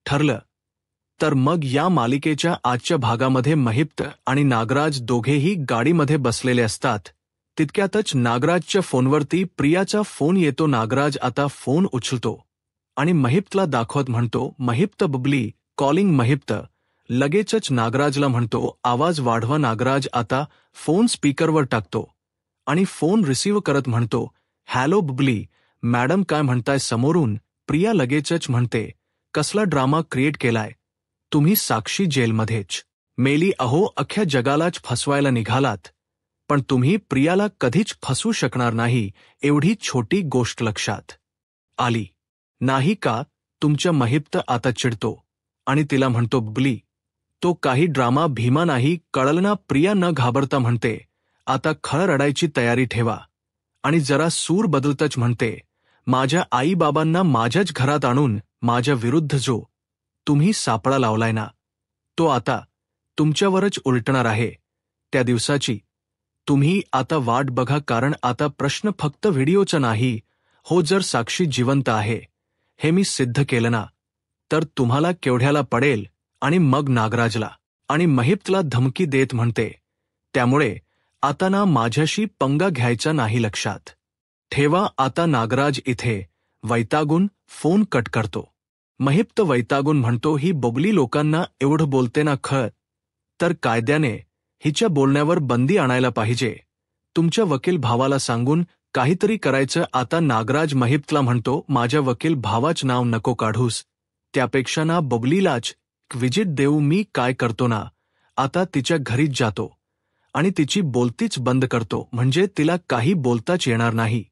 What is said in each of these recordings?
ठरलं. तर मग या मालिकेच्या आजच्या भागामध्ये महिप्त आणि नागराज दोघेही गाडीमध्ये बसलेले असतात. तितक्यातच नागराजच्या फोनवरती प्रियाचा फोन येतो. नागराज आता फोन उचलतो आणि महिप्तला दाखवत म्हणतो, महिप्त बबली कॉलिंग. महिप्त लगेचच नागराजला म्हणतो, आवाज वाढवा. नागराज आता फोन स्पीकरवर टाकतो आणि फोन रिसीव्ह करत म्हणतो, हॅलो बबली मॅडम, काय म्हणताय? समोरून प्रिया लगेचच म्हणते, कसला ड्रामा क्रिएट केलाय तुम्ही? साक्षी जेलमध्येच मेली. अहो, अख्ख्या जगालाच फसवायला निघालात, पण तुम्ही प्रियाला कधीच फसवू शकणार नाही. एवढी छोटी गोष्ट लक्षात आली नाही का तुमच्या? महिप्त आता चिडतो आणि तिला म्हणतो, बबली तो काही ड्रामा भीमा नाही, कळलं ना? प्रिया न घाबरता म्हणते, आता खरं रडायची तयारी ठेवा. आणि जरा सूर बदलतच म्हणते, माझ्या आईबाबांना माझ्याच घरात आणून माझ्या विरुद्ध जो तुम्ही सापळा लावलाय ना, तो आता तुमच्यावरच उलटणार आहे. त्या दिवसाची तुम्ही आता वाट बघा, कारण आता प्रश्न फक्त व्हिडिओचा नाही हो. जर साक्षी जिवंत आहे हे मी सिद्ध केलं ना, तर तुम्हाला केवढ्याला पडेल? आणि मग नागराजला आणि महिप्तला धमकी देत म्हणते, त्यामुळे आता ना माझ्याशी पंगा घ्यायचा नाही, लक्षात ठेवा. आता नागराज इथे वैतागून फोन कट करतो. महिप्त वैतागून म्हणतो, ही बबली लोकांना एवढं बोलते ना, खरं तर कायद्याने हिच्या बोलण्यावर बंदी आणायला पाहिजे. तुमच्या वकील भावाला सांगून काहीतरी करायचं. आता नागराज महिप्तला म्हणतो, माझ्या वकील भावाचं नाव नको काढूस, त्यापेक्षा ना बबलीलाच विजिट देऊ. मी काय करतो ना, आता तिच्या घरीच जातो आणि तिची बोलतीच बंद करतो, म्हणजे तिला काही बोलताच येणार नाही.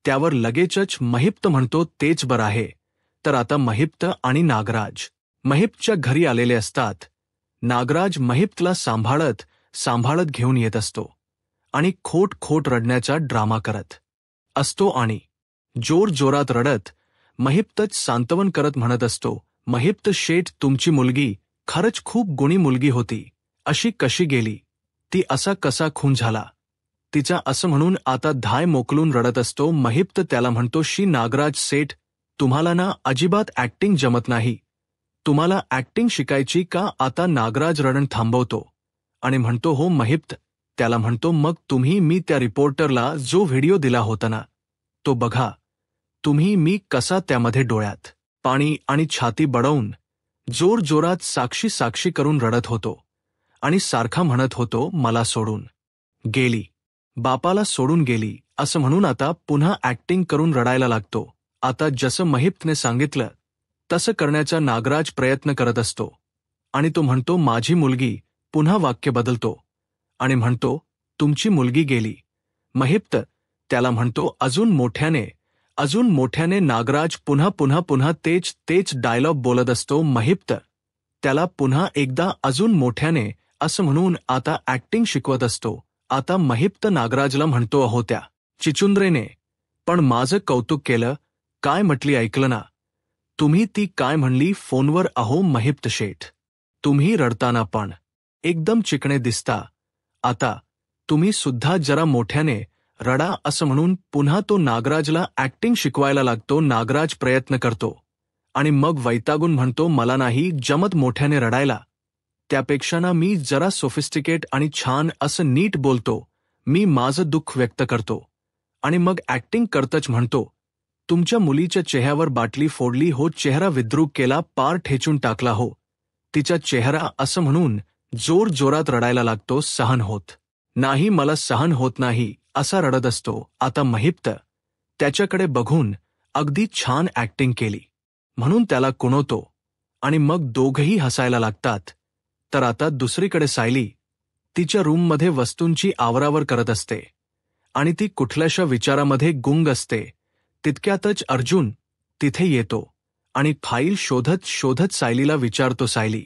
त्यावर लगेचच महिप्त म्हणतो, तेच बरं आहे. तर आता महिप्त आणि नागराज महिप्तच्या घरी आलेले असतात. नागराज महिप्तला सांभाळत घेऊन येत असतो आणि खोट रडण्याचा ड्रामा करत असतो आणि जोरात रडत महिप्तच सांत्वन करत म्हणत असतो, महिप्त शेठ, तुमची मुलगी खरंच खूप गुणी मुलगी होती. अशी कशी गेली? ती असा कसा खून झाला तिचा? असं म्हणून आता धाय मोकलून रडत असतो. महिप्त त्याला म्हणतो, शी नागराज सेठ, तुम्हाला ना अजिबात ऍक्टिंग जमत नाही. तुम्हाला ऍक्टिंग शिकायची का? आता नागराज रडण थांबवतो आणि म्हणतो, हो. महिप्त त्याला म्हणतो, मग तुम्ही मी त्या रिपोर्टरला जो व्हिडिओ दिला होता ना, तो बघा तुम्ही. मी कसा त्यामध्ये डोळ्यात पाणी आणि छाती बडवून जोरात साक्षी करून रडत होतो आणि सारखा म्हणत होतो, मला सोडून गेली, बापाला सोडून गेली, असं म्हणून आता पुन्हा ऍक्टिंग करून रडायला लागतो. आता जसं महिप्तने सांगितलं तसं करण्याचा नागराज प्रयत्न करत असतो आणि तो म्हणतो, माझी मुलगी. पुन्हा वाक्य बदलतो आणि म्हणतो, तुमची मुलगी गेली. महिप्त त्याला म्हणतो, अजून मोठ्याने. नागराज पुन्हा तेच डायलॉग बोलत असतो. महिप्त त्याला पुन्हा एकदा अजून मोठ्याने असं म्हणून आता ऍक्टिंग शिकवत असतो. आता महिप्त नागराजला म्हणतो, अहो त्या चिचुंद्रेने पण माझं कौतुक केलं. काय म्हटली ऐकलं ना तुम्ही? ती काय म्हणली फोनवर? अहो महिप्त शेठ, तुम्ही रडताना पण एकदम चिकणे दिसता. आता तुम्ही सुद्धा जरा मोठ्याने रडा, असं म्हणून पुन्हा तो नागराजला ऍक्टिंग शिकवायला लागतो. नागराज प्रयत्न करतो आणि मग वैतागून म्हणतो, मला नाही जमत मोठ्याने रडायला, त्यापेक्षा ना मी जरा सोफिस्टिकेट आणि छान असं नीट बोलतो. मी माझं दुःख व्यक्त करतो आणि मग ऍक्टिंग करतच म्हणतो, तुमच्या मुलीच्या चेहऱ्यावर बाटली फोडली हो, चेहरा विद्रूप केला, पार ठेचून टाकला हो तिचा चेहरा, असं म्हणून जोरात रडायला लागतो. सहन होत नाही, मला सहन होत नाही, असा रडत असतो. आता महिप्त त्याच्याकडे बघून अगदी छान ऍक्टिंग केली म्हणून त्याला कुणवतो आणि मग दोघंही हसायला लागतात. तर आता दुसरीकडे सायली तिच्या रूममध्ये वस्तूंची आवरावर करत असते आणि ती कुठल्याशा विचारामध्ये गुंग असते. तितक्यातच अर्जुन तिथे येतो आणि फाईल शोधत सायलीला विचारतो, सायली,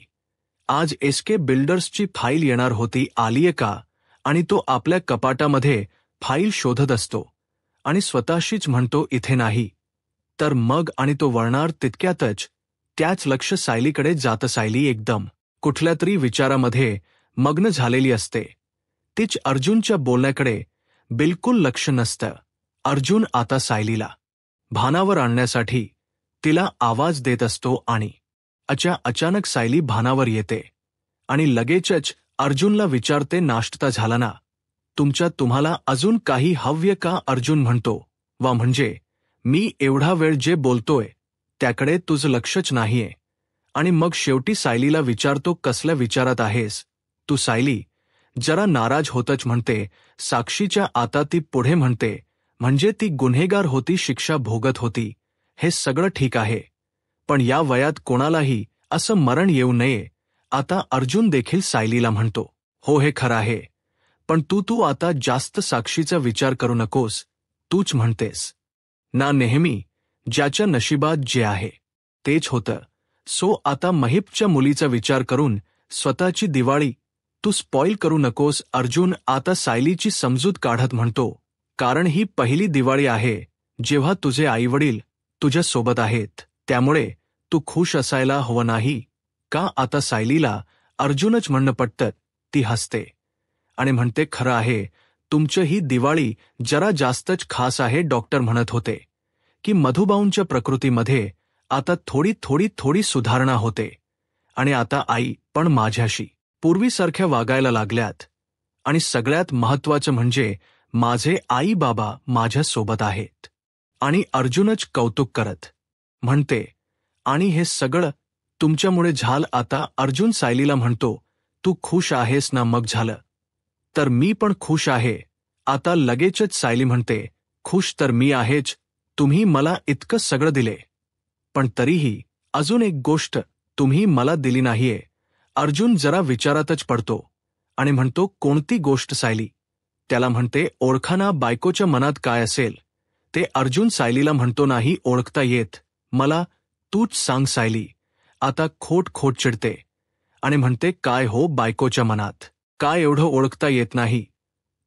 आज एसके बिल्डर्सची फाईल येणार होती, आलीये का? आणि तो आपल्या कपाटामध्ये फाईल शोधत असतो आणि स्वतःशीच म्हणतो, इथे नाही. तर मग आणि तो वळणार तितक्यातच त्याच लक्ष सायलीकडे जातं. सायली एकदम कुठल्या तरी विचारामध्ये मग्न झालेली असते. तीच अर्जुनच्या बोलण्याकडे बिलकुल लक्ष नसतं. अर्जुन आता सायलीला भानावर आणण्यासाठी तिला आवाज देत असतो आणि अचानक सायली भानावर येते आणि लगेचच अर्जुनला विचारते, नाश्ता झाला ना? तुम्हाला अजून काही हव्य का? अर्जुन म्हणतो, वा म्हणजे मी एवढा वेळ जे बोलतोय त्याकडे तुझं लक्षच नाहीये. आणि मग शेवटी सायलीला विचारतो, कसल्या विचारात आहेस तू? सायली जरा नाराज होतच म्हणते, साक्षीच्या आता ती पुढे म्हणते, म्हणजे ती गुन्हेगार होती, शिक्षा भोगत होती, हे सगळं ठीक आहे, पण या वयात कोणालाही असं मरण येऊ नये. आता अर्जुन देखील सायलीला म्हणतो, हो हे खरं आहे, पण तू आता जास्त साक्षीचा विचार करू नकोस. तूच म्हणतेस ना नेहमी, ज्याच्या नशिबात जे आहे तेच होतं. सो आता महिपच्या मुलीचा विचार करून स्वतःची दिवाळी तू स्पॉईल करू नकोस. अर्जुन आता सायलीची समजूत काढत म्हणतो, कारण ही पहिली दिवाळी आहे जेव्हा तुझे आईवडील तुझ्या सोबत आहेत, त्यामुळे तू खुश असायला हवं नाही का? आता सायलीला अर्जुनच म्हणणं पटतं. ती हसते आणि म्हणते, खरं आहे, तुमची ही दिवाळी जरा जास्तच खास आहे. डॉक्टर म्हणत होते की मधुबाऊंच्या प्रकृतीमध्ये आता थोडी सुधारणा होते आणि आता आई पण माझ्याशी पूर्वीसारख्या वागायला लागल्यात, आणि सगळ्यात महत्त्वाचं म्हणजे माझे आई बाबा माझ्या सोबत आहेत. आणि अर्जुनच कौतुक करत म्हणते, आणि हे सगळं तुमच्यामुळे झालं. आता अर्जुन सायलीला म्हणतो, तू खुश आहेस ना? मग झालं तर मी पण खुश आहे. आता लगेचच सायली म्हणते, खुश तर मी आहेच, तुम्ही मला इतकं सगळं दिले, पण तरीही अजून एक गोष्ट तुम्ही मला दिली नाहीये. अर्जुन जरा विचारातच पडतो आणि म्हणतो, कोणती गोष्ट सायली? त्याला म्हणते, ओळखाना बायकोच्या मनात काय असेल ते. अर्जुन सायलीला म्हणतो, नाही ओळखता येत मला, तूच सांग. सायली आता खोट चिडते आणि म्हणते, काय हो, बायकोच्या मनात काय एवढं ओळखता येत नाही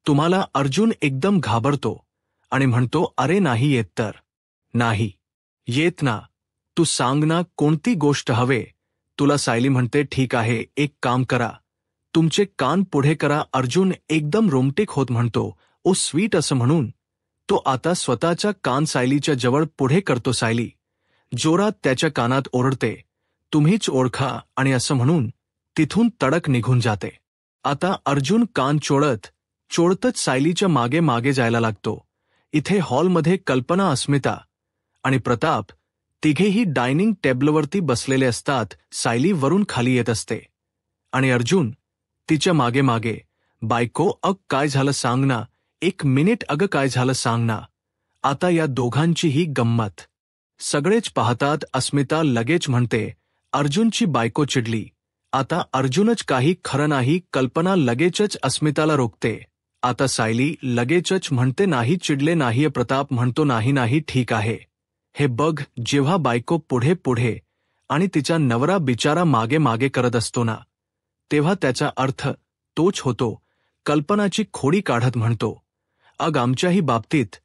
तुम्हाला? अर्जुन एकदम घाबरतो आणि म्हणतो, अरे नाही येत तर नाही येत ना, तू सांग ना, कोणती गोष्ट हवे तुला? सायली म्हणते, ठीक आहे, एक काम करा, तुमचे कान पुढे करा. अर्जुन एकदम रोमॅन्टिक होत म्हणतो, ओ स्वीट, असं म्हणून तो आता स्वतःचा कान सायलीच्या जवळ पुढे करतो. सायली जोरात त्याच्या कानात ओरडते, तुम्हीच ओळखा, आणि असं म्हणून तिथून तडक निघून जाते. आता अर्जुन कान चोळतच सायलीच्या मागे मागे जायला लागतो. इथे हॉलमध्ये कल्पना, अस्मिता आणि प्रताप तिघेही डायनिंग टेबलवरती बसलेले असतात. सायली वरून खाली येत असते आणि अर्जुन तिच्या मागे मागे, बायको, काय झालं सांग ना, एक मिनिट, काय झालं सांग ना. आता या दोघांची ही गंमत सगळेच पाहतात. अस्मिता लगेच म्हणते, अर्जुनची बायको चिडली. आता अर्जुनच काही खरं नाही. कल्पना लगेचच अस्मिताला रोखते. आता सायली लगेचच म्हणते, नाही चिडले नाहीये. प्रताप म्हणतो, नाही ठीक आहे, हे बघ, जेव्हा बायको पुढे आणि तिचा नवरा बिचारा मागे मागे करत असतो ना, तेव्हा त्याचा अर्थ तोच होतो. कल्पनाची खोडी काढत म्हणतो, आमच्याही बाबतीत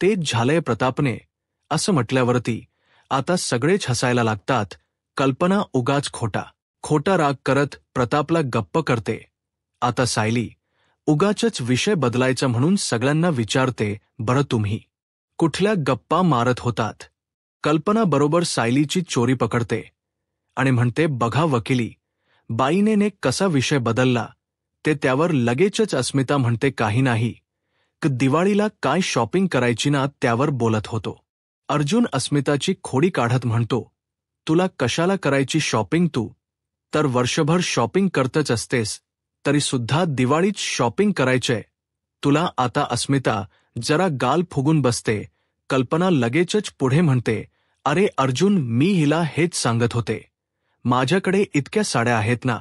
तेच झालंय प्रतापने. असं म्हटल्यावरती आता सगळेच हसायला लागतात. कल्पना उगाच खोटा राग करत प्रतापला गप्प करते. आता सायली उगाचच विषय बदलायचा म्हणून सगळ्यांना विचारते, बरं तुम्ही कुठल्या गप्पा मारत होतात? कल्पना बरोबर सायलीची चोरी पकडते आणि म्हणते, बघा वकिली बाईने कसा विषय बदलला ते. त्यावर लगेचच अस्मिता म्हणते, काही नाही, दिवाळीला काय शॉपिंग करायची ना, त्यावर बोलत होतो. अर्जुन अस्मिताची खोडी काढत म्हणतो, तुला कशाला करायची शॉपिंग? तू तर वर्षभर शॉपिंग करतच असतेस, तरी सुद्धा दिवाळीत शॉपिंग करायचंय तुला. आता अस्मिता जरा गाल फुगून बसते. कल्पना लगेचच पुढे म्हणते, अरे अर्जुन, मी हिला हेच सांगत होते, माझ्याकडे इतक्या साड्या आहेत ना,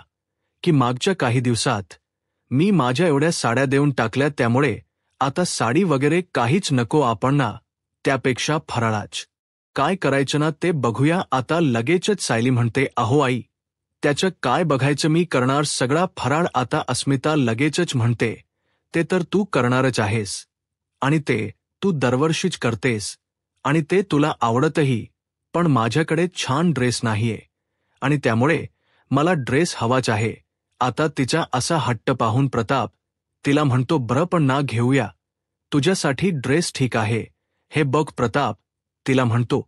की मागच्या काही दिवसात मी माझ्या एवढ्या साड्या देऊन टाकल्या, त्यामुळे आता साडी वगैरे काहीच नको आपण ना, त्यापेक्षा फराळाच काय करायचं ना ते बघूया. आता लगेचच सायली म्हणते, अहो आई, त्याचं काय बघायचं, मी करणार सगळा फराळ. आता अस्मिता लगेचच म्हणते, ते तर तू करणारच आहेस, आणि ते तू दरवर्षीच करतेस, आणि ते तुला आवडतही, पण माझ्याकडे छान ड्रेस नाहीये, आणि त्यामुळे मला ड्रेस हवाच आहे. आता तिचा असा हट्ट पाहून प्रताप तिला म्हणतो, बरं पण ना घेऊया, तुझ्यासाठी ड्रेस ठीक आहे. हे बघ प्रताप तिला म्हणतो,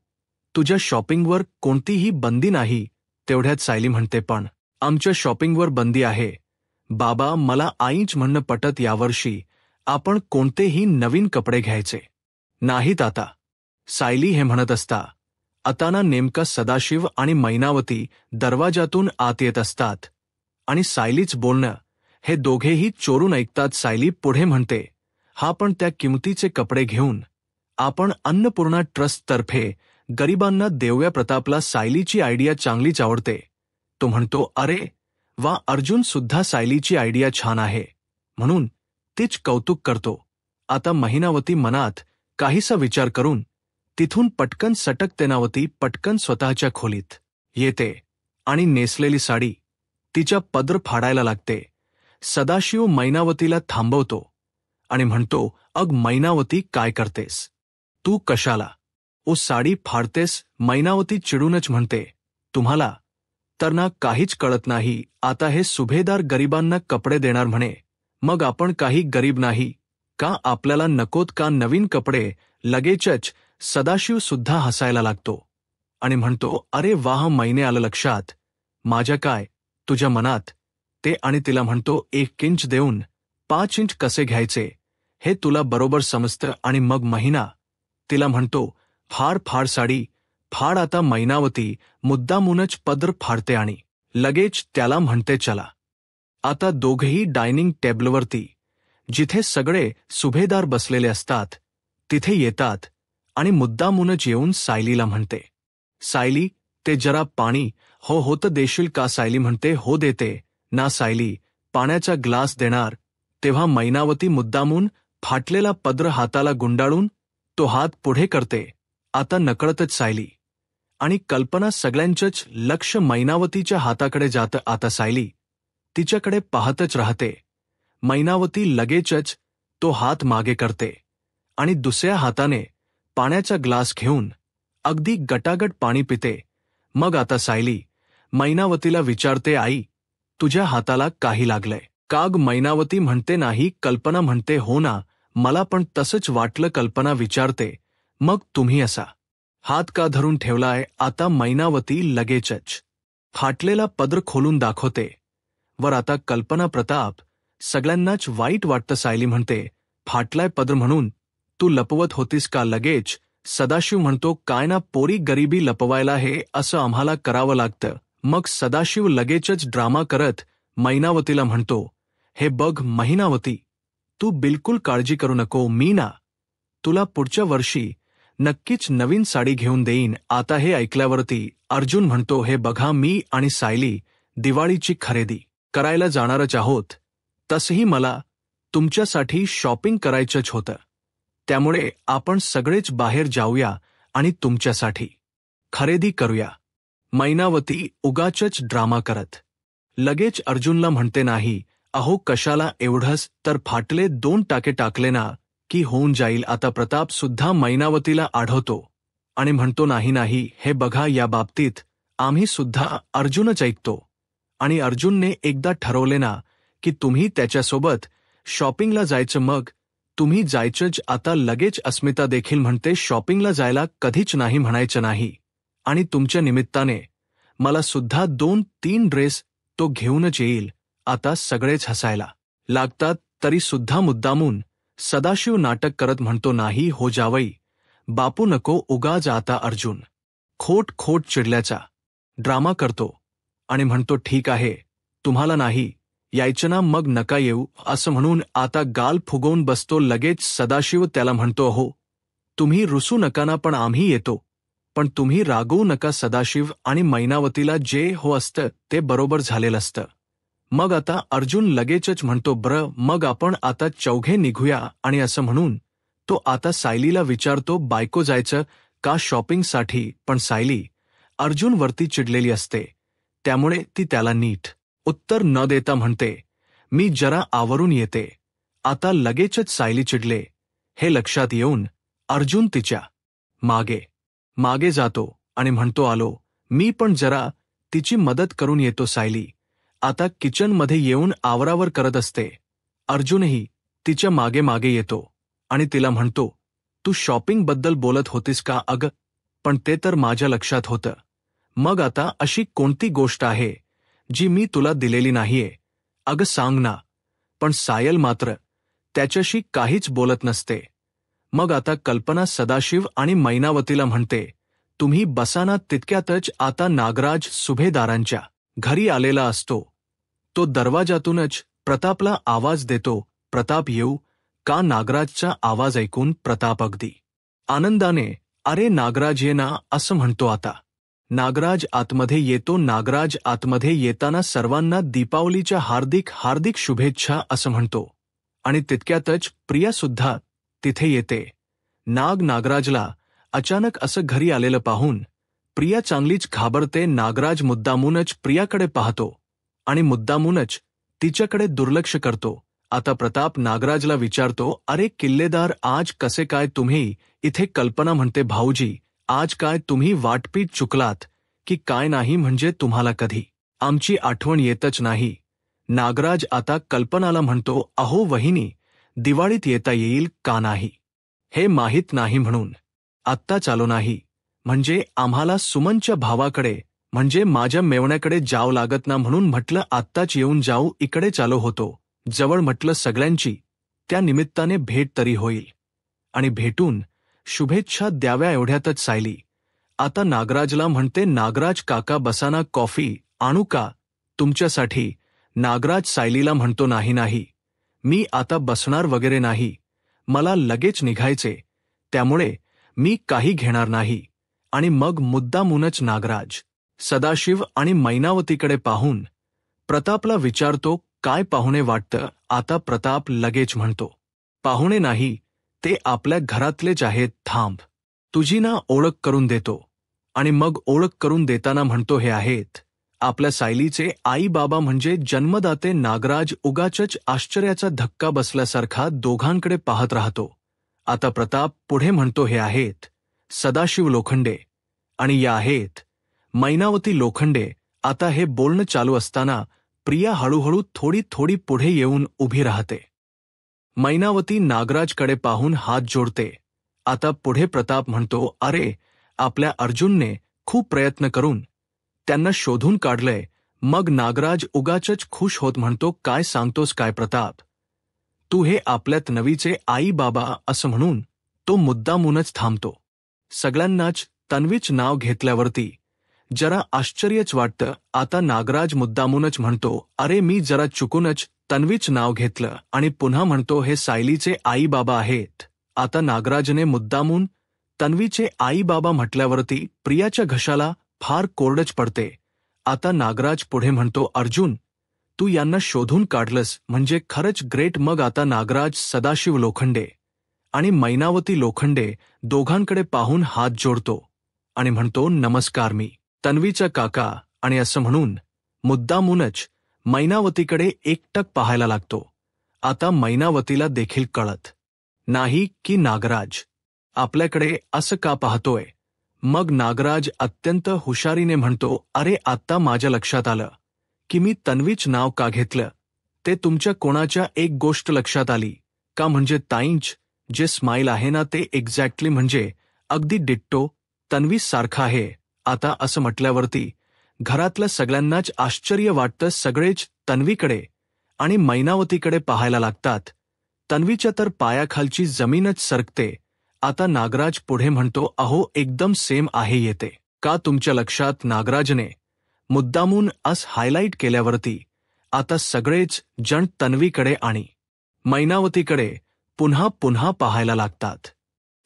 तुझ्या शॉपिंगवर कोणतीही बंदी नाही, तेवढ्यात सायली म्हणते, पण आमच्या शॉपिंगवर बंदी आहे बाबा. मला आईच म्हणणं पटत. यावर्षी आपण कोणतेही नवीन कपडे घ्यायचे नाहीत आता. सायली हे म्हणत असता आता ना नेमका सदाशिव आणि मैनावती दरवाजातून आत येत असतात आणि सायलीच बोलणं हे दोघेही चोरून ऐकतात. सायली पुढे म्हणते, हा पण त्या किमतीचे कपडे घेऊन आपण अन्नपूर्णा ट्रस्टतर्फे गरिबांना देऊया. प्रतापला सायलीची आयडिया चांगलीच आवडते. तो म्हणतो, अरे वा अर्जुन सुद्धा सायलीची आयडिया छान आहे म्हणून तीच कौतुक करतो. आता महिनावती मनात काहीसा विचार करून तिथून पटकन सटकते. नावती पटकन स्वतःच्या खोलीत येते आणि नेसलेली साडी तिच्या पदर फाडायला लागते. सदाशिव मैनावतीला थांबवतो आणि म्हणतो, अग मैनावती काय करतेस तू, कशाला ओ साडी फाडतेस. मैनावती चिडूनच म्हणते, तुम्हाला तर ना काहीच कळत नाही. आता हे सुभेदार गरिबांना कपडे देणार म्हणे, मग आपण काही गरीब नाही का, आपल्याला नकोत का नवीन कपडे. लगेचच सदाशिव सुद्धा हसायला लागतो आणि म्हणतो, अरे वाह महिने आलं लक्षात माझ्या काय तुझ्या मनात ते. आणि तिला म्हणतो, 1 इंच देऊन 5 इंच कसे घ्यायचे हे तुला बरोबर समजतं. आणि मग महिना तिला म्हणतो, फाड साडी फाड. आता मैनावती मुद्दामूनच पदर फाडते आणि लगेच त्याला म्हणते, चला. आता दोघेही डायनिंग टेबलवरती जिथे सगळे सुभेदार बसलेले असतात तिथे येतात आणि मुद्दामूनच येऊन सायलीला म्हणते, सायली ते जरा पाणी. हो तर देशील का. सायली म्हणते, हो देते ना. सायली पाण्याचा ग्लास देणार तेव्हा मैनावती मुद्दामून फाटलेला पदर हाताला गुंडाळून तो हात पुढे करते. आता नकळतच सायली आणि कल्पना सगळ्यांचंच लक्ष मैनावतीच्या हाताकडे जातं. आता सायली तिच्याकडे पाहतच राहते. मैनावती लगेचच तो हात मागे करते आणि दुसऱ्या हाताने पाण्याचा ग्लास घेऊन अगदी गटागट पाणी पिते. मग आता सायली मैनावतीला विचारते, आई तुझ्या हाताला काही लागलंय काग. मैनावती म्हणते, नाही. कल्पना म्हणते, हो ना मला पण तसंच वाटलं. कल्पना विचारते, मग तुम्ही असा हात का धरून ठेवलाय. आता मैनावती लगेचच फाटलेला पदर खोलून दाखवते वर. आता कल्पना प्रताप सगळ्यांनाच वाईट वाटतं. सायली म्हणते, फाटलाय पदर म्हणून तू लपवत होतीस का. लगेच सदाशिव म्हणतो, काय ना पोरी, गरिबी लपवायला हे असं आम्हाला करावं लागतं. मग सदाशिव लगेचच ड्रामा करत मैनावतीला म्हणतो, हे बघ महिनावती तू बिलकुल काळजी करू नको. मी ना तुला पुढच्या वर्षी नक्कीच नवीन साडी घेऊन देईन. आता हे ऐकल्यावरती अर्जुन म्हणतो, हे बघा मी आणि सायली दिवाळीची खरेदी करायला जाणारच आहोत. तसंही मला तुमच्यासाठी शॉपिंग करायचंच होतं. त्यामुळे आपण सगळेच बाहेर जाऊया आणि तुमच्यासाठी खरेदी करूया. मैनावती उगाचच ड्रामा करत लगेच अर्जुनला म्हणते, नाही अहो कशाला एवढंच, तर फाटले 2 टाके टाकले ना की होऊन जाईल. आता प्रताप सुद्धा मैनावतीला आढवतो आणि म्हणतो, नाही हे बघा या बाबतीत आम्ही सुद्धा अर्जुनच ऐकतो. आणि अर्जुनने एकदा ठरवले ना की तुम्ही त्याच्यासोबत शॉपिंगला जायचं, मग तुम्ही जायचंच. आता लगेच अस्मिता देखील म्हणते, शॉपिंगला जायला कधीच नाही म्हणायचं नाही. आणि तुमच्या निमित्ताने मला सुद्धा 2-3 ड्रेस तो घेऊनच येईल. आता सगळेच हसायला लागतात. तरी सुद्धा मुद्दामून सदाशिव नाटक करत म्हणतो, नाही हो जावई बापू नको उगाच. आता अर्जुन खोट चिडल्याचा ड्रामा करतो आणि म्हणतो, ठीक आहे तुम्हाला नाही यायचं ना, मग नका येऊ असं म्हणून आता गाल फुगवून बसतो. लगेच सदाशिव त्याला म्हणतो, हो तुम्ही रुसू नका ना, पण आम्ही येतो, पण तुम्ही रागवू नका. सदाशिव आणि मैनावतीला जे हो असतं ते बरोबर झालेलं असतं. मग आता अर्जुन लगेचच म्हणतो, बरं मग आपण आता चौघे निघूया. आणि असं म्हणून तो आता सायलीला विचारतो, बायको जायचं का शॉपिंगसाठी. पण सायली अर्जुनवरती चिडलेली असते, त्यामुळे ती त्याला नीट उत्तर न देता म्हणते, मी जरा आवरून येते. आता लगेचच सायली चिडले हे लक्षात येऊन अर्जुन तिच्या मागे जातो आणि म्हणतो, आलो मी पण जरा तिची मदत करून येतो. सायली आता किचनमध्ये येऊन आवरावर करत असते. अर्जुनही तिच्या मागे येतो आणि तिला म्हणतो, तू शॉपिंगबद्दल बोलत होतीस का. अगं पण ते तर माझ्या लक्षात होतं, मग आता अशी कोणती गोष्ट आहे जी मी तुला दिलेली नाहीये? अगं सांग ना. पण सायल मात्र त्याच्याशी काहीच बोलत नसते. मग आता कल्पना सदाशिव आणि मैनावतीला म्हणते, तुम्ही बसा ना. तितक्यातच आता नागराज सुभेदारांच्या घरी आलेला असतो. तो दरवाजातूनच प्रतापला आवाज देतो, प्रताप येऊ का? नागराजचा आवाज ऐकून प्रताप अगदी आनंदाने, अरे नागराज ये ना, असं म्हणतो. आता नागराज आतमध्ये येतो. नागराज आतमध्ये येताना सर्वांना दीपावलीच्या हार्दिक हार्दिक शुभेच्छा असं म्हणतो. आणि तितक्यातच प्रियासुद्धा तिथे येते. नागराजला अचानक असं घरी आलेलं पाहून प्रिया चांगलीच घाबरते. नागराज मुद्दामूनच प्रियाकडे पाहतो आणि मुद्दामूनच तिच्याकडे दुर्लक्ष करतो. आता प्रताप नागराजला विचारतो, अरे किल्लेदार, आज कसे काय तुम्ही इथे? कल्पना म्हणते, भाऊजी, आज काय तुम्ही वाटपीत चुकलात की काय? नाही म्हणजे तुम्हाला कधी आमची आठवण येतच नाही. नागराज आता कल्पनाला म्हणतो, अहो वहिनी, दिवाळीत येता येईल का नाही हे माहीत नाही म्हणून आत्ताच आलो नाही. म्हणजे आम्हाला सुमनच्या भावाकडे म्हणजे माझ्या मेवण्याकडे जावं लागत ना, म्हणून म्हटलं आत्ताच येऊन जाऊ. इकडेच आलो होतो जवळ, म्हटलं सगळ्यांची त्या निमित्ताने भेट तरी होईल आणि भेटून शुभेच्छा द्याव्या. एवढ्यातच सायली आता नागराजला म्हणते, नागराज काका बसाना, कॉफी आणू का तुमच्यासाठी? नागराज सायलीला म्हणतो, नाही, मी आता बसणार वगैरे नाही, मला लगेच निघायचे, त्यामुळे मी काही घेणार नाही. आणि मग मुद्दामूनच नागराज सदाशिव आणि मैनावतीकडे पाहून प्रतापला विचारतो, काय पाहुणे वाटतं? आता प्रताप लगेच म्हणतो, पाहुणे नाही, ते आपल्या घरातलेच आहेत. थांब, तुझी ना ओळख करून देतो. आणि मग ओळख करून देताना म्हणतो, हे आहेत आपल्या सायलीचे आई बाबा म्हणजे जन्मदाते. नागराज उगाचच आश्चर्याचा धक्का बसल्यासारखा दोघांकडे पाहत राहतो. आता प्रताप पुढे म्हणतो, हे आहेत सदाशिव लोखंडे आणि या आहेत मैनावती लोखंडे. आता हे बोलणं चालू असताना प्रिया हळूहळू थोडी पुढे येऊन उभी राहते. मैनावती नागराजकडे पाहून हात जोडते. आता पुढे प्रताप म्हणतो, अरे आपल्या अर्जुनने खूप प्रयत्न करून त्यांना शोधून काढलंय. मग नागराज उगाचच खुश होत म्हणतो, काय सांगतोस काय प्रताप? तू हे आपल्यात नवीचे आई बाबा असं म्हणून तो मुद्दामूनच थांबतो. सगळ्यांनाच तन्वीच नाव घेतल्यावरती जरा आश्चर्यच वाटतं. आता नागराज मुद्दामूनच म्हणतो, अरे मी जरा चुकूनच तन्वीच नाव घेतलं आणि पुन्हा म्हणतो, हे सायलीचे आई बाबा आहेत. आता नागराजने मुद्दामून तन्वीचे आई बाबा म्हटल्यावरती प्रियाच्या घशाला फार कोरडच पडते. आता नागराज पुढे म्हणतो, अर्जुन, तू यांना शोधून काढलंस म्हणजे खरंच ग्रेट. मग आता नागराज सदाशिव लोखंडे आणि मैनावती लोखंडे दोघांकडे पाहून हात जोडतो आणि म्हणतो, नमस्कार, मी तन्वीचा काका. आणि असं म्हणून मुद्दामूनच मैनावतीकडे एकटक पाहायला लागतो. आता मैनावतीला देखील कळत नाही की नागराज आपल्याकडे असं का पाहतोय. मग नागराज अत्यंत हुशारीने म्हणतो, अरे आत्ता माझ्या लक्षात आलं की मी तन्वीच नाव का घेतलं. ते तुमच्या कोणाच्या एक गोष्ट लक्षात आली का? म्हणजे ताईंच जे स्माईल आहे ना, ते एक्झॅक्टली म्हणजे अगदी डिट्टो तन्वीस सारखं आहे. आता असं म्हटल्यावरती घरातल्या सगळ्यांनाच आश्चर्य वाटतं. सगळेच तन्वीकडे आणि मैनावतीकडे पाहायला लागतात. तन्वीच्या तर पायाखालची जमीनच सरकते. आता नागराज पुढे म्हणतो, अहो एकदम सेम आहे. येते का तुमच्या लक्षात? नागराजने मुद्दामून अस हायलाईट केल्यावरती आता सगळेच जण तन्वीकडे आणि मैनावतीकडे पुन्हा पाहायला लागतात.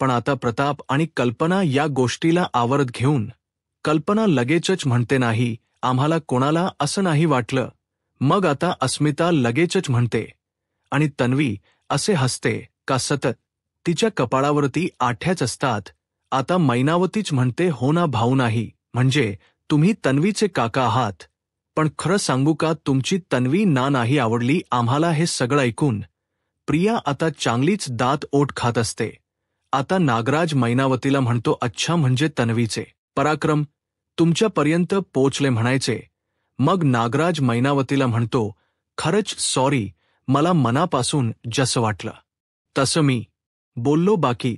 पण आता प्रताप आणि कल्पना या गोष्टीला आवरत घेऊन कल्पना लगेचच म्हणते, नाही, आम्हाला कोणाला असं नाही वाटलं. मग आता अस्मिता लगेचच म्हणते आणि तन्वी असे हसते का सतत तिच्या कपाळावरती आठ्याच असतात. आता मैनावतीच म्हणते, हो ना भाऊ, नाही म्हणजे तुम्ही तन्वीचे काका आहात. पण खरं सांगू का, तुमची तन्वी ना नाही आवडली आम्हाला. हे सगळं ऐकून प्रिया आता चांगलीच दात ओठ खात असते. आता नागराज मैनावतीला म्हणतो, अच्छा म्हणजे तन्वीचे पराक्रम तुमच्यापर्यंत पोचले म्हणायचे. मग नागराज मैनावतीला म्हणतो, खरंच सॉरी, मला मनापासून जसं वाटलं तसं मी बोललो. बाकी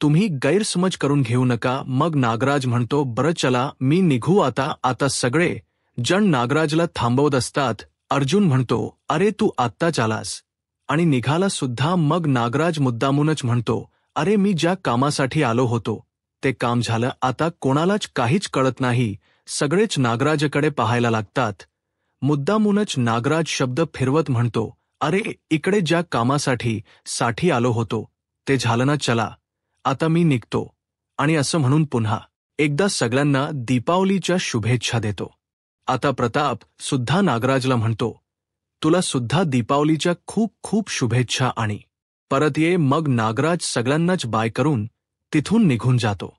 तुम्ही गैरसमज करून घेऊ नका. मग नागराज म्हणतो, बरं चला मी निघू आता. आता सगळे जण नागराजला थांबवत असतात. अर्जुन म्हणतो, अरे तू आत्ताच आलास आणि निघाला सुद्धा. मग नागराज मुद्दामूनच म्हणतो, अरे मी ज्या कामासाठी आलो होतो ते काम झालं. आता कोणालाच काहीच कळत नाही. सगळेच नागराजकडे पाहायला लागतात. मुद्दामूनच नागराज शब्द फिरवत म्हणतो, अरे इकडे ज्या कामासाठी आलो होतो ते झालं ना. चला आता मी निघतो. आणि असं म्हणून पुन्हा एकदा सगळ्यांना दीपावलीच्या शुभेच्छा देतो. आता प्रताप सुद्धा नागराजला म्हणतो, तुला सुद्धा दीपावलीच्या खूप खूप शुभेच्छा आणि परत ये. मग नागराज सगळ्यांनाच बाय करून तिथून निघून जातो.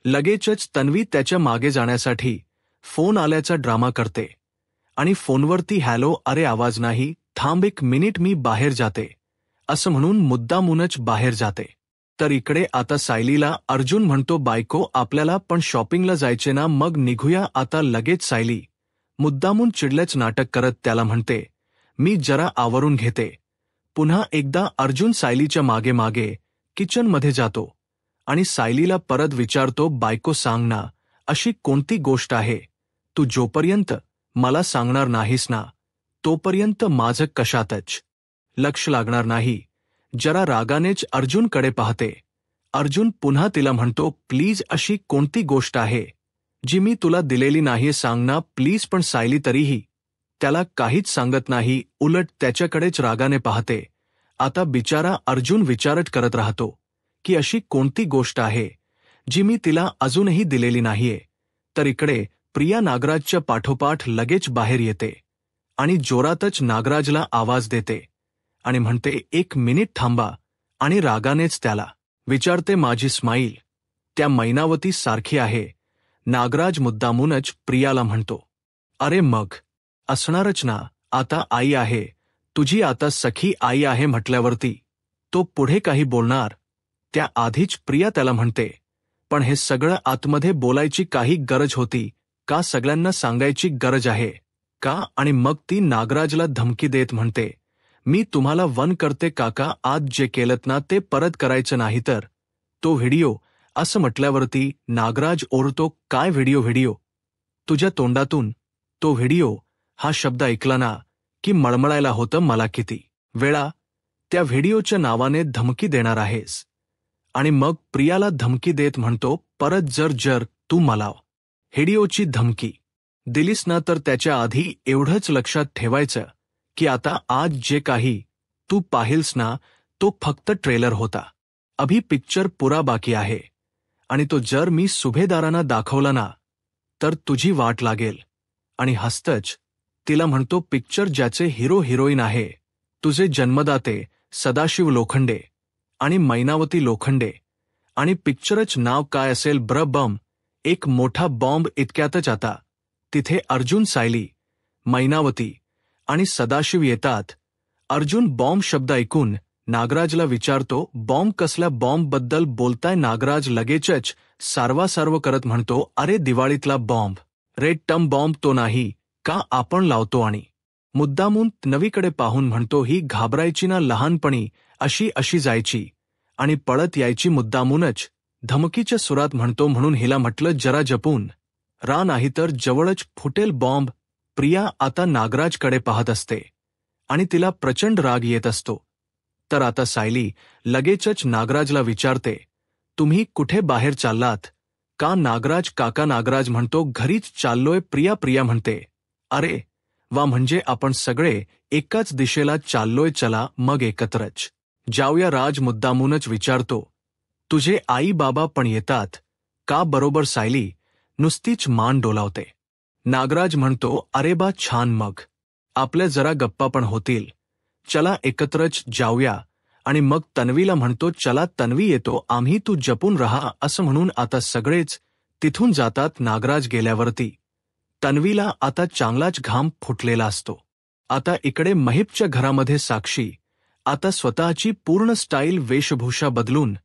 लगेचच तन्वी त्याच्या मागे जाण्यासाठी फोन आल्याचा ड्रामा करते आणि फोनवरती हॅलो, अरे आवाज नाही, थांब एक मिनिट मी बाहेर जाते असं म्हणून मुद्दामूनच बाहेर जाते. तर इकडे आता सायलीला अर्जुन म्हणतो, बायको आपल्याला पण शॉपिंगला जायचे ना, मग निघूया आता लगेच. सायली मुद्दामून चिडल्याच नाटक करत त्याला म्हणते, मी जरा आवरून घेते. पुन्हा एकदा अर्जुन सायलीच्या मागे मागे किचनमध्ये जातो आणि सायलीला परत विचारतो, बायको सांग ना, अशी कोणती गोष्ट आहे तू जोपर्यंत मला सांगणार नाहीस ना तोपर्यंत माझं कशातच लक्ष लागणार नाही. जरा रागानेच अर्जुनकडे पाहते. अर्जुन पुन्हा तिला म्हणतो, प्लीज अशी कोणती गोष्ट आहे जी मी तुला दिलेली नाहीये, सांग ना प्लीज. पण सायली तरीही त्याला काहीच सांगत नाही, उलट त्याच्याकडेच रागाने पाहते. आता बिचारा अर्जुन विचारच करत राहतो की अशी कोणती गोष्ट आहे जी मी तिला अजूनही दिलेली नाहीये. तर इकडे प्रिया नागराजच्या पाठोपाठ लगेच बाहेर येते आणि जोरातच नागराजला आवाज देते आणि म्हणते, एक मिनिट थांबा. आणि रागानेच त्याला विचारते, माझी स्माईल त्या मैनावती सारखी आहे. नागराज मुद्दामूनच प्रियाला म्हणतो, अरे मग असणारच ना, आता आई आहे तुझी, आता सखी आई आहे म्हटल्यावरती तो पुढे काही बोलणार त्या आधीच प्रिया त्याला म्हणते, पण हे सगळं आतमध्ये बोलायची काही गरज होती का? सगळ्यांना सांगायची गरज आहे का? आणि मग ती नागराजला धमकी देत म्हणते, मी तुम्हाला वन करते काका, आज जे केलत ना ते परत करायचं नाही तर तो व्हिडिओ. असं म्हटल्यावरती नागराज ओरतो, काय व्हिडिओ? तुझ्या तोंडातून तो व्हिडिओ हा शब्द ऐकला ना की मळमळायला होतं मला. किती वेळा त्या व्हिडिओच्या नावाने धमकी देणार आहेस? आणि मग प्रियाला धमकी देत म्हणतो, परत जर तू मला व्हिडिओची धमकी दिलीस ना तर त्याच्या आधी एवढंच लक्षात ठेवायचं की आता आज जे काही तू पाहिलस ना तो फक्त ट्रेलर होता. अभी पिक्चर पुरा बाकी आहे आणि तो जर मी सुभेदारांना दाखवला ना तर तुझी वाट लागेल. आणि हसतच तिला म्हणतो, पिक्चर ज्याचे हिरो हिरोईन आहे तुझे जन्मदाते सदाशिव लोखंडे आणि मैनावती लोखंडे. आणि पिक्चरच नाव काय असेल? बम. एक मोठा बॉम्ब. इतक्यातच आता तिथे अर्जुन, सायली, मैनावती आणि सदाशिव येतात. अर्जुन बॉम्ब शब्द ऐकून नागराजला विचारतो, बॉम्ब कसल्या बॉम्बबद्दल बोलताय? नागराज लगेचच सारवासारव करत म्हणतो, अरे दिवाळीतला बॉम्ब, रेड टम बॉम्ब तो नाही का आपण लावतो. आणि मुद्दामून नवीकडे पाहून म्हणतो, ही घाबरायची ना लहानपणी, अशी जायची आणि पळत यायची. मुद्दामूनच धमकीच्या सुरात म्हणतो, म्हणून हिला म्हटलं जरा जपून रा नाही तर जवळच फुटेल बॉम्ब. प्रिया आता नागराजकडे पाहत असते आणि तिला प्रचंड राग येत असतो. तर आता सायली लगेचच नागराजला विचारते, तुम्ही कुठे बाहेर चाललात का? नागराज काका. नागराज म्हणतो, घरीच चाललोय. प्रिया म्हणते, अरे वा, म्हणजे आपण सगळे एकाच दिशेला चाललोय, चला मग एकत्रच जाऊया. राज मुद्दामूनच विचारतो, तुझे आई बाबा पण येतात का? बरोबर. सायली नुसतीच मान डोलावते. नागराज म्हणतो, अरे बा छान, मग आपल्या जरा गप्पा पण होतील, चला एकत्रच जाऊया. आणि मग तन्वीला म्हणतो, चला तन्वी येतो आम्ही, तू जपून राहा. असं म्हणून आता सगळेच तिथून जातात. नागराज गेल्यावरती तन्वीला आता चांगलाच घाम फुटलेला असतो. आता इकडे महिपच्या घरामध्ये साक्षी आता स्वतःची पूर्ण स्टाईल वेशभूषा बदलून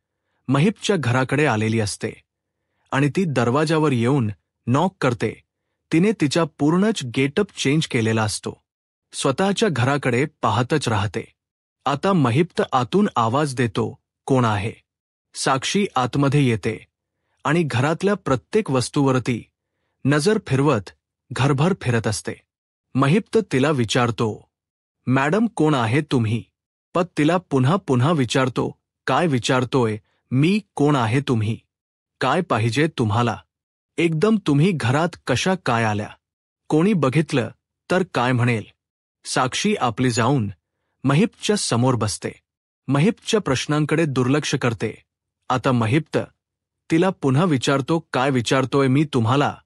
महिपच्या घराकडे आलेली असते आणि ती दरवाजावर येऊन नॉक करते. तिने तिचा पूर्णच गेटअप चेंज केलेला असतो. स्वतःच्या घराकडे पाहतच राहते. आता महिप आतून आवाज देतो, कोण आहे? साक्षी आतमध्ये येते आणि घरातल्या प्रत्येक वस्तूवरती नजर फिरवत घरभर फिरत असते. महिप्त तिला विचारतो, मॅडम कोण आहे तुम्ही? पण तिला पुन्हा पुन्हा विचारतो, काय विचारतोय? मी कोण आहे तुम्ही? काय पाहिजे तुम्हाला? एकदम तुम्ही घरात कशा काय आल्या? कोणी बघितलं तर काय म्हणेल? साक्षी आपली जाऊन महिप्तच्या समोर बसते. महिप्तच्या प्रश्नांकडे दुर्लक्ष करते. आता महिप्त तिला पुन्हा विचारतो, काय विचारतोय मी तुम्हाला?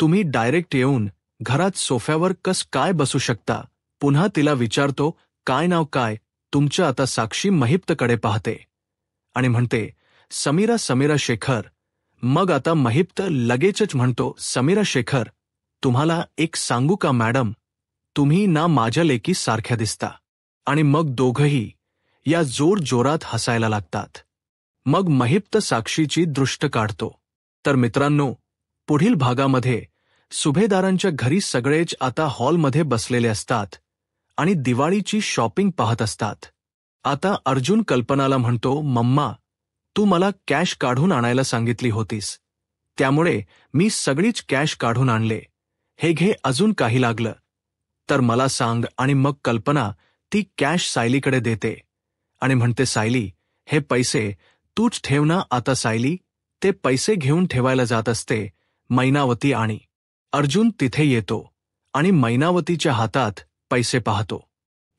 तुम्ही डायरेक्ट येऊन घरात सोफ्यावर कस काय बसू शकता? पुन्हा तिला विचारतो, काय नाव काय तुमचं? आता साक्षी महिप्तकडे पाहते आणि म्हणते, समीरा शेखर. मग आता महिप्त लगेचच म्हणतो, समीरा शेखर, तुम्हाला एक सांगू का मॅडम? तुम्ही ना माझ्या लेकी सारख्या दिसता. आणि मग दोघंही या जोरात हसायला लागतात. मग महिप्त साक्षीची दृष्ट काढतो. तर मित्रांनो, पुढील भागामध्ये सुभेदारांच्या घरी सगळेच आता हॉलमध्ये बसलेले असतात आणि दिवाळीची शॉपिंग पाहत असतात. आता अर्जुन कल्पनाला म्हणतो, मम्मा, तू मला कॅश काढून आणायला सांगितली होतीस, त्यामुळे मी सगळीच कॅश काढून आणले. हे घे, अजून काही लागलं तर मला सांग. आणि मग कल्पना ती कॅश सायलीकडे देते आणि म्हणते, सायली, हे पैसे तूच ठेव ना. आता सायली ते पैसे घेऊन ठेवायला जात असते. मैनावती आणि अर्जुन तिथे येतो आणि मैनावतीच्या हातात पैसे पाहतो.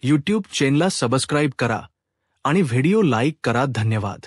यूट्यूब चॅनलला सबस्क्राईब करा आणि व्हिडिओ लाईक करा. धन्यवाद.